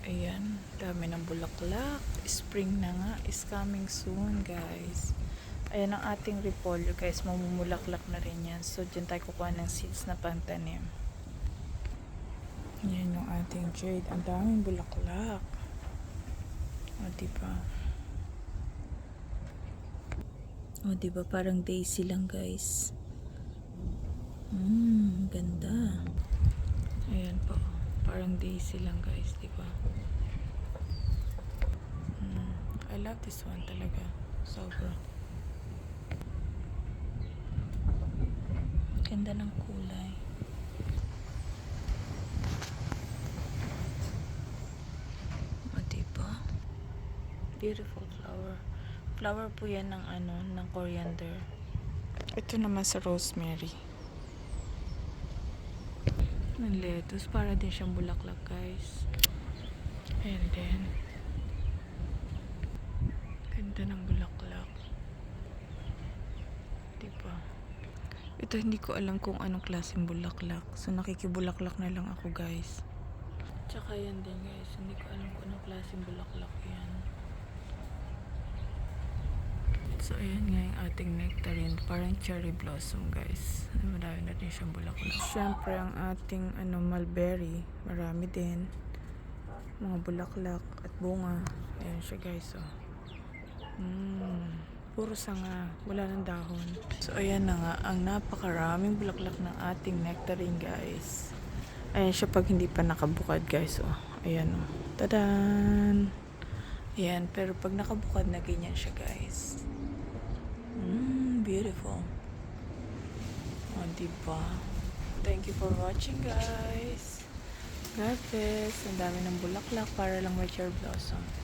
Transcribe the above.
Ayan, dami ng bulaklak. Spring na nga, is coming soon, guys. Ayan ang ating repolyo, guys. Mamumulaklak na rin yan. So, dyan tayo kukuha ng seeds na pantanim. Yan yung ating jade. Ang daming bulaklak. O, diba? O, diba? Parang daisy lang, guys. Ganda. Ayan po. Parang daisy lang, guys. Diba? I love this one talaga. Sobra. Ganda ng kulay. O, diba? Beautiful flower. Flower po yan ng ng coriander. Ito naman sa rosemary. Ng lettuce. Para din siyang bulaklak, guys. And then, ganda ng bulaklak. Diba? Ito hindi ko alam kung anong klaseng bulaklak. So, nakikibulaklak na lang ako, guys. Tsaka yan din, guys. Hindi ko alam kung anong klaseng bulaklak yan. So, ayan nga yung ating nectarine. Parang cherry blossom, guys. Marami na din siyang bulaklak. Siyempre, ang ating mulberry. Marami din. Mga bulaklak at bunga. Ayan siya, guys. Oh. Puro sanga. Wala ng dahon. So, ayan na nga. Ang napakaraming bulaklak ng ating nectarine, guys. Ayan siya pag hindi pa nakabukad, guys. Oh. Ayan, oh. Tadan! Ayan. Pero pag nakabukad na, ganyan siya, guys. Beautiful. O, diba? Thank you for watching, guys. God bless. Ang dami ng bulaklak para lang may cherry blossom.